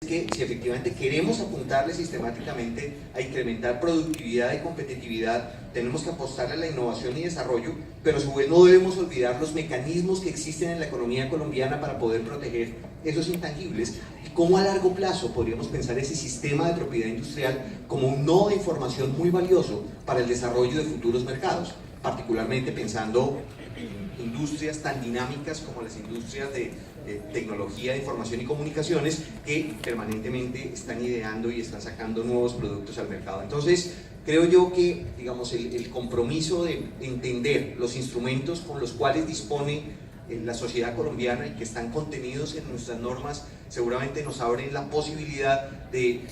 que si efectivamente queremos apuntarle sistemáticamente a incrementar productividad y competitividad, tenemos que apostarle a la innovación y desarrollo, pero a su vez no debemos olvidar los mecanismos que existen en la economía colombiana para poder proteger esos intangibles y cómo a largo plazo podríamos pensar ese sistema de propiedad industrial como un nodo de información muy valioso para el desarrollo de futuros mercados, particularmente pensando en industrias tan dinámicas como las industrias de tecnología de información y comunicaciones que permanentemente están ideando y están sacando nuevos productos al mercado. Entonces, creo yo que, digamos, el compromiso de entender los instrumentos con los cuales dispone la sociedad colombiana y que están contenidos en nuestras normas, seguramente nos abren la posibilidad de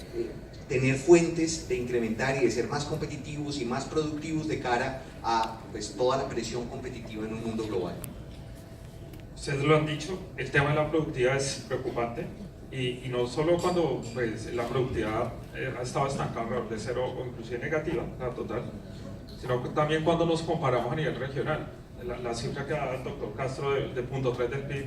tener fuentes de incrementar y de ser más competitivos y más productivos de cara a toda la presión competitiva en un mundo global. Ustedes lo han dicho, el tema de la productividad es preocupante y no solo cuando la productividad ha estado estancada alrededor de cero o inclusive negativa, la total, sino también cuando nos comparamos a nivel regional. La cifra que da el doctor Castro de 0.3 del PIB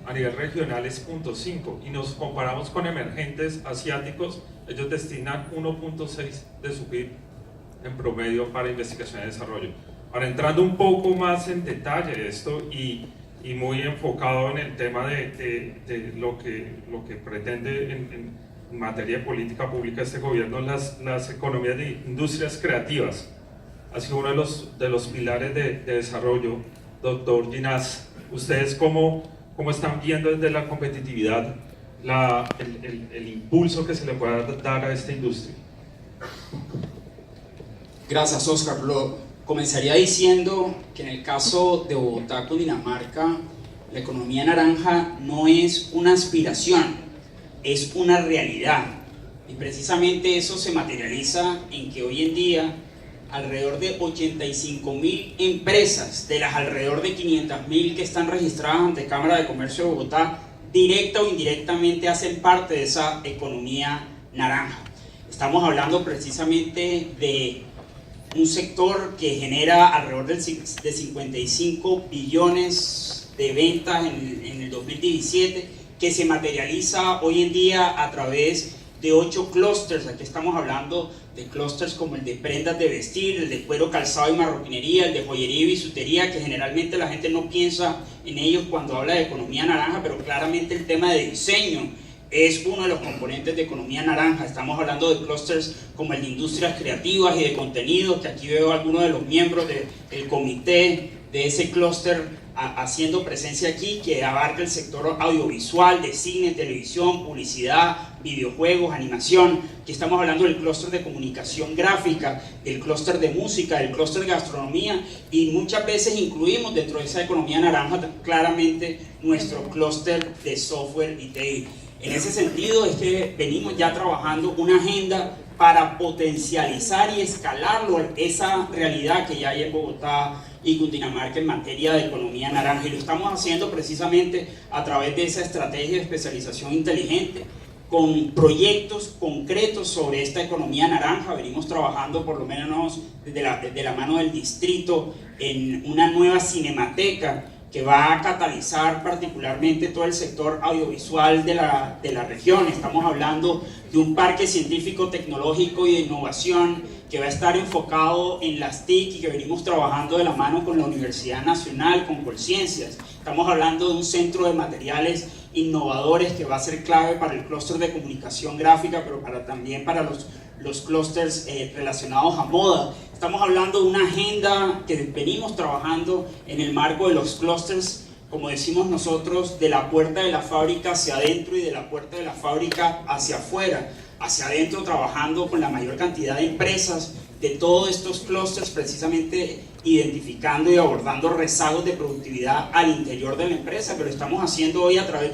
a nivel regional es 0.5 y nos comparamos con emergentes asiáticos, ellos destinan 1.6 de su PIB en promedio para investigación y desarrollo. Ahora, entrando un poco más en detalle de esto y muy enfocado en el tema de lo que pretende en materia de política pública este gobierno, las economías de industrias creativas ha sido uno de los pilares de desarrollo. Doctor Ginás, ¿ustedes cómo están viendo desde la competitividad el impulso que se le pueda dar a esta industria? Gracias, Oscar. Comenzaría diciendo que en el caso de Bogotá, Cundinamarca, la economía naranja no es una aspiración, es una realidad. Y precisamente eso se materializa en que hoy en día alrededor de 85.000 empresas, de las alrededor de 500.000 que están registradas ante Cámara de Comercio de Bogotá, directa o indirectamente hacen parte de esa economía naranja. Estamos hablando precisamente de un sector que genera alrededor de 55 billones de ventas en el 2017, que se materializa hoy en día a través de 8 clústeres. Aquí estamos hablando de clústeres como el de prendas de vestir, el de cuero, calzado y marroquinería, el de joyería y bisutería, que generalmente la gente no piensa en ellos cuando habla de economía naranja, pero claramente el tema de diseño es uno de los componentes de economía naranja. Estamos hablando de clústeres como el de industrias creativas y de contenido, que aquí veo a algunos de los miembros del comité de ese clúster haciendo presencia aquí, que abarca el sector audiovisual, de cine, televisión, publicidad, videojuegos, animación. Aquí estamos hablando del clúster de comunicación gráfica, del clúster de música, del clúster de gastronomía, y muchas veces incluimos dentro de esa economía naranja claramente nuestro clúster de software y TI. En ese sentido es que venimos ya trabajando una agenda para potencializar y escalarlo esa realidad que ya hay en Bogotá y Cundinamarca en materia de economía naranja, y lo estamos haciendo precisamente a través de esa estrategia de especialización inteligente con proyectos concretos sobre esta economía naranja. Venimos trabajando por lo menos de la mano del distrito en una nueva cinemateca que va a catalizar particularmente todo el sector audiovisual de la región. Estamos hablando de un parque científico, tecnológico y de innovación que va a estar enfocado en las TIC y que venimos trabajando de la mano con la Universidad Nacional, con Colciencias. Estamos hablando de un centro de materiales innovadores que va a ser clave para el clúster de comunicación gráfica, pero también para los clústeres relacionados a moda. Estamos hablando de una agenda que venimos trabajando en el marco de los clústeres, como decimos nosotros, de la puerta de la fábrica hacia adentro y de la puerta de la fábrica hacia afuera. Hacia adentro trabajando con la mayor cantidad de empresas de todos estos clústeres, precisamente identificando y abordando rezagos de productividad al interior de la empresa, pero lo estamos haciendo hoy a través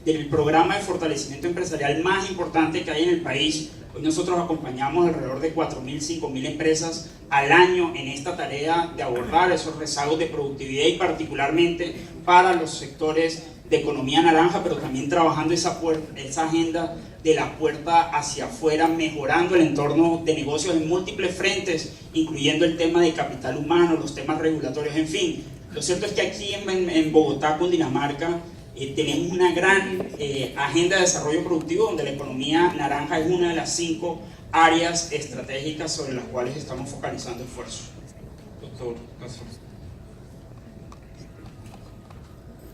del programa de fortalecimiento empresarial más importante que hay en el país. Hoy nosotros acompañamos alrededor de 4.000, 5.000 empresas al año en esta tarea de abordar esos rezagos de productividad y particularmente para los sectores de economía naranja, pero también trabajando esa agenda de la puerta hacia afuera, mejorando el entorno de negocios en múltiples frentes, incluyendo el tema de capital humano, los temas regulatorios, en fin. Lo cierto es que aquí en Bogotá, Cundinamarca, tenemos una gran agenda de desarrollo productivo donde la economía naranja es una de las 5 áreas estratégicas sobre las cuales estamos focalizando esfuerzos. Doctor Castro.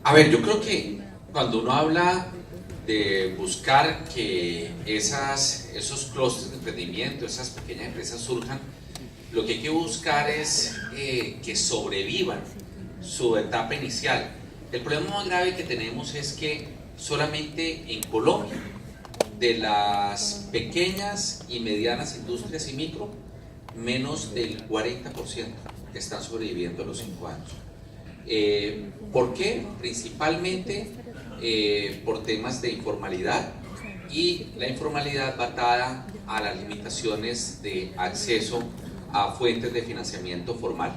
A ver, yo creo que cuando uno habla de buscar que esos clústeres de emprendimiento, esas pequeñas empresas surjan, lo que hay que buscar es que sobrevivan su etapa inicial. El problema más grave que tenemos es que solamente en Colombia, de las pequeñas y medianas industrias y micro, menos del 40% están sobreviviendo a los 5 años. ¿Por qué? Principalmente por temas de informalidad, y la informalidad va atada a las limitaciones de acceso a fuentes de financiamiento formal.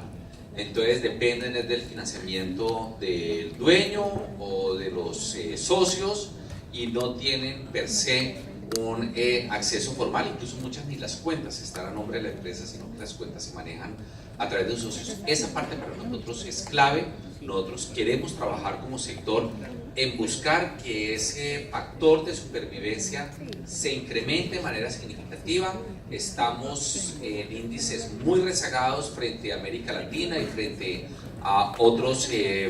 Entonces dependen del financiamiento del dueño o de los socios, y no tienen per se un acceso formal. Incluso muchas ni las cuentas están a nombre de la empresa, sino que las cuentas se manejan a través de los socios. Esa parte para nosotros es clave. Nosotros queremos trabajar como sector en buscar que ese factor de supervivencia se incremente de manera significativa. Estamos en índices muy rezagados frente a América Latina y frente a otros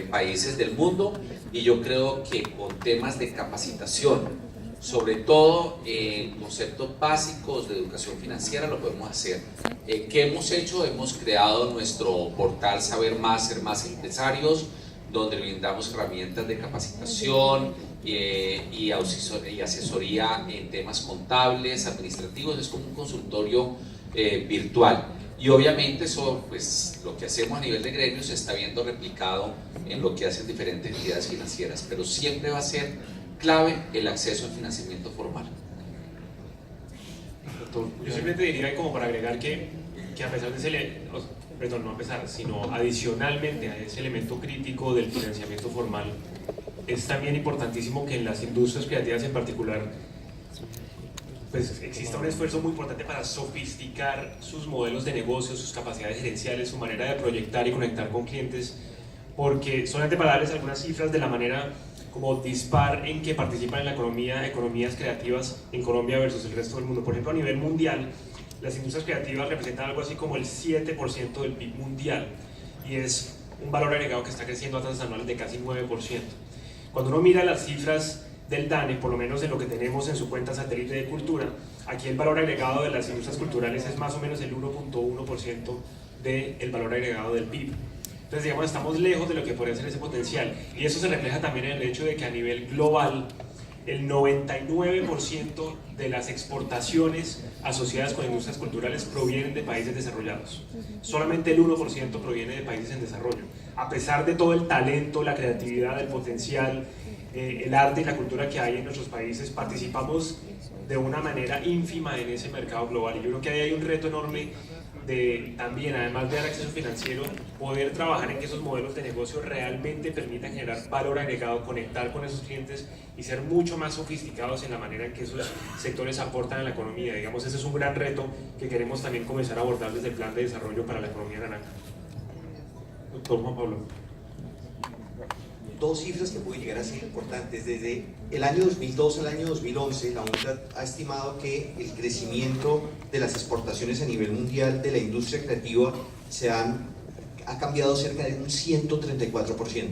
países del mundo, y yo creo que con temas de capacitación, sobre todo en conceptos básicos de educación financiera, lo podemos hacer. ¿Qué hemos hecho? Hemos creado nuestro portal Saber Más, Ser Más Empresarios, donde brindamos herramientas de capacitación y asesoría en temas contables, administrativos. Es como un consultorio virtual. Y obviamente eso, pues, lo que hacemos a nivel de gremios se está viendo replicado en lo que hacen diferentes entidades financieras, pero siempre va a ser clave el acceso al financiamiento formal. Yo simplemente diría, como para agregar, que a pesar de ese, perdón, no a pesar, sino adicionalmente a ese elemento crítico del financiamiento formal, es también importantísimo que en las industrias creativas en particular, pues exista un esfuerzo muy importante para sofisticar sus modelos de negocio, sus capacidades gerenciales, su manera de proyectar y conectar con clientes, porque solamente para darles algunas cifras de la manera como dispar en que participan en la economía, economías creativas en Colombia versus el resto del mundo. Por ejemplo, a nivel mundial, las industrias creativas representan algo así como el 7% del PIB mundial, y es un valor agregado que está creciendo a tasas anuales de casi 9%. Cuando uno mira las cifras del DANE, por lo menos en lo que tenemos en su cuenta satélite de cultura, aquí el valor agregado de las industrias culturales es más o menos el 1.1% del valor agregado del PIB. Entonces, digamos, estamos lejos de lo que podría ser ese potencial, y eso se refleja también en el hecho de que a nivel global el 99% de las exportaciones asociadas con industrias culturales provienen de países desarrollados. Solamente el 1% proviene de países en desarrollo. A pesar de todo el talento, la creatividad, el potencial, el arte y la cultura que hay en nuestros países, participamos de una manera ínfima en ese mercado global, y yo creo que ahí hay un reto enorme de también, además de dar acceso financiero, poder trabajar en que esos modelos de negocio realmente permitan generar valor agregado, conectar con esos clientes y ser mucho más sofisticados en la manera en que esos sectores aportan a la economía. Digamos, ese es un gran reto que queremos también comenzar a abordar desde el Plan de Desarrollo para la Economía Naranja. Doctor Juan Pablo. Dos cifras que pueden llegar a ser importantes. Desde el año 2002 al año 2011, la UNCTAD ha estimado que el crecimiento de las exportaciones a nivel mundial de la industria creativa ha cambiado cerca de un 134%.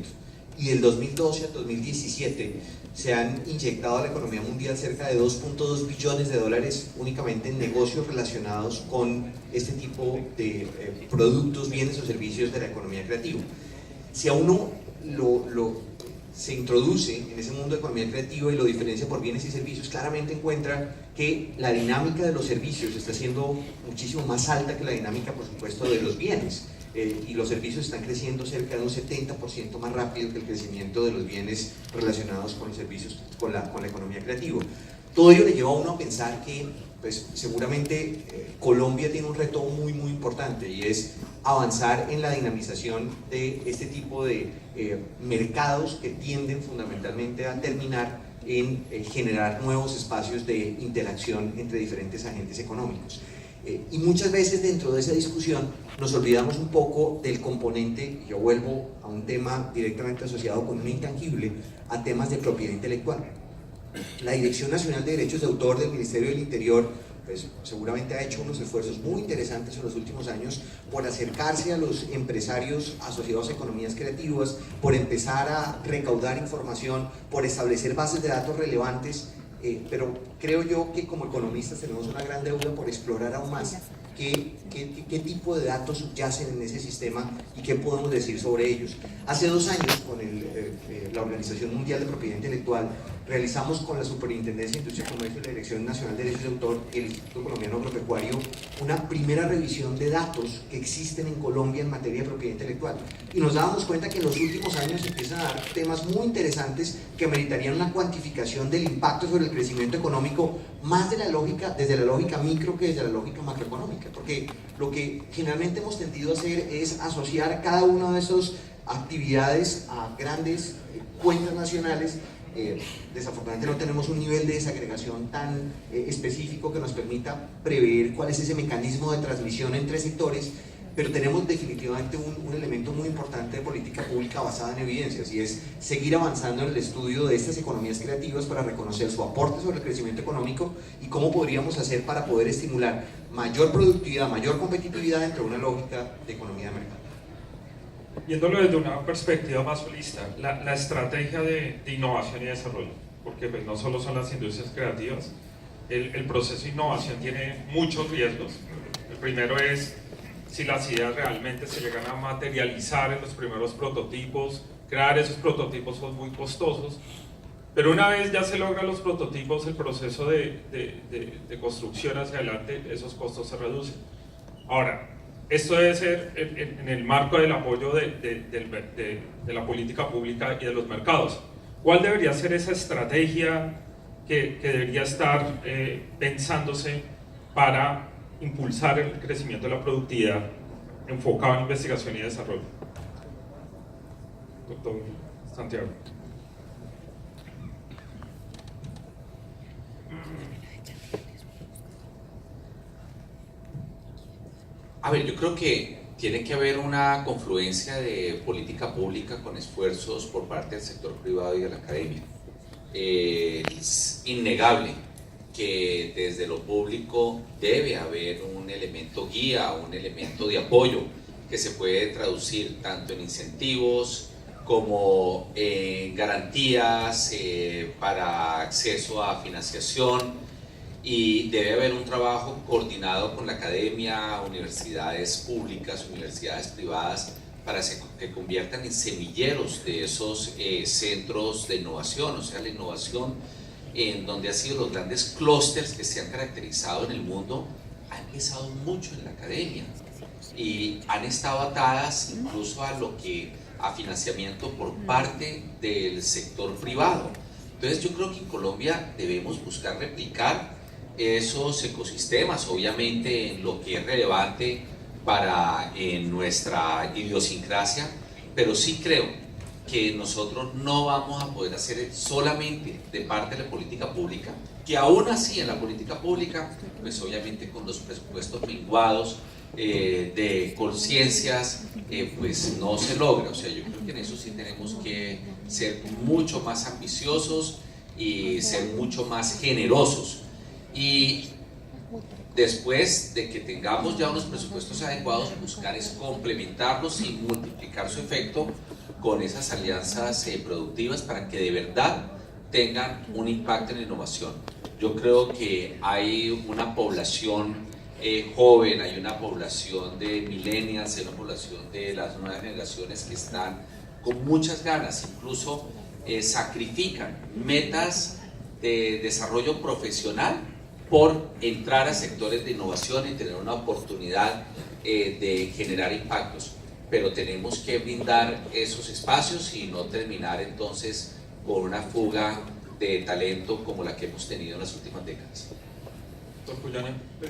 Y del 2012 al 2017 se han inyectado a la economía mundial cerca de 2.2 billones de dólares únicamente en negocios relacionados con este tipo de productos, bienes o servicios de la economía creativa. Si a uno se introduce en ese mundo de economía creativa y lo diferencia por bienes y servicios, claramente encuentra que la dinámica de los servicios está siendo muchísimo más alta que la dinámica, por supuesto, de los bienes, y los servicios están creciendo cerca de un 70% más rápido que el crecimiento de los bienes relacionados con los servicios, con la economía creativa. Todo ello le lleva a uno a pensar que, pues, seguramente Colombia tiene un reto muy importante, y es avanzar en la dinamización de este tipo de mercados que tienden fundamentalmente a terminar en generar nuevos espacios de interacción entre diferentes agentes económicos. Y muchas veces dentro de esa discusión nos olvidamos un poco del componente, yo vuelvo a un tema directamente asociado con un intangible, a temas de propiedad intelectual. La Dirección Nacional de Derechos de Autor del Ministerio del Interior pues seguramente ha hecho unos esfuerzos muy interesantes en los últimos años por acercarse a los empresarios asociados a economías creativas, por empezar a recaudar información, por establecer bases de datos relevantes, pero creo yo que como economistas tenemos una gran deuda por explorar aún más qué tipo de datos subyacen en ese sistema y qué podemos decir sobre ellos. Hace 2 años, con la Organización Mundial de Propiedad Intelectual, realizamos con la Superintendencia de Industria, Comercio y la Dirección Nacional de Derechos de Autor y el Instituto Colombiano Agropecuario una primera revisión de datos que existen en Colombia en materia de propiedad intelectual. Y nos dábamos cuenta que en los últimos años se empiezan a dar temas muy interesantes que meritarían una cuantificación del impacto sobre el crecimiento económico, más de desde la lógica micro que desde la lógica macroeconómica. Porque lo que generalmente hemos tendido a hacer es asociar cada una de esas actividades a grandes cuentas nacionales. Desafortunadamente no tenemos un nivel de desagregación tan específico que nos permita prever cuál es ese mecanismo de transmisión entre sectores, pero tenemos definitivamente un elemento muy importante de política pública basada en evidencias, y es seguir avanzando en el estudio de estas economías creativas para reconocer su aporte sobre el crecimiento económico y cómo podríamos hacer para poder estimular mayor productividad, mayor competitividad dentro de una lógica de economía de mercado. Viéndolo desde una perspectiva más holista, la estrategia de innovación y desarrollo, porque pues no solo son las industrias creativas, el proceso de innovación tiene muchos riesgos. El primero es si las ideas realmente se llegan a materializar en los primeros prototipos. Crear esos prototipos son muy costosos, pero una vez ya se logran los prototipos, el proceso de construcción hacia adelante, esos costos se reducen. Ahora, esto debe ser en el marco del apoyo de la política pública y de los mercados. ¿Cuál debería ser esa estrategia que debería estar pensándose para impulsar el crecimiento de la productividad enfocado en investigación y desarrollo? Doctor Santiago. A ver, yo creo que tiene que haber una confluencia de política pública con esfuerzos por parte del sector privado y de la academia. Es innegable que desde lo público debe haber un elemento guía, un elemento de apoyo que se puede traducir tanto en incentivos como en garantías para acceso a financiación, y debe haber un trabajo coordinado con la academia, universidades públicas, universidades privadas, para que conviertan en semilleros de esos centros de innovación, o sea, la innovación en donde han sido los grandes clústeres que se han caracterizado en el mundo, ha empezado mucho en la academia y han estado atadas incluso a financiamiento por parte del sector privado. Entonces yo creo que en Colombia debemos buscar replicar esos ecosistemas, obviamente en lo que es relevante para nuestra idiosincrasia, pero sí creo que nosotros no vamos a poder hacer solamente de parte de la política pública, que aún así en la política pública, pues obviamente con los presupuestos menguados de conciencias, pues no se logra. O sea, yo creo que en eso sí tenemos que ser mucho más ambiciosos y ser mucho más generosos. Y después de que tengamos ya unos presupuestos adecuados, buscar es complementarlos y multiplicar su efecto con esas alianzas productivas para que de verdad tengan un impacto en la innovación. Yo creo que hay una población joven, hay una población de millennials, hay una población de las nuevas generaciones que están con muchas ganas, incluso sacrifican metas de desarrollo profesional por entrar a sectores de innovación y tener una oportunidad de generar impactos, pero tenemos que brindar esos espacios y no terminar entonces con una fuga de talento como la que hemos tenido en las últimas décadas. Doctor Puyana.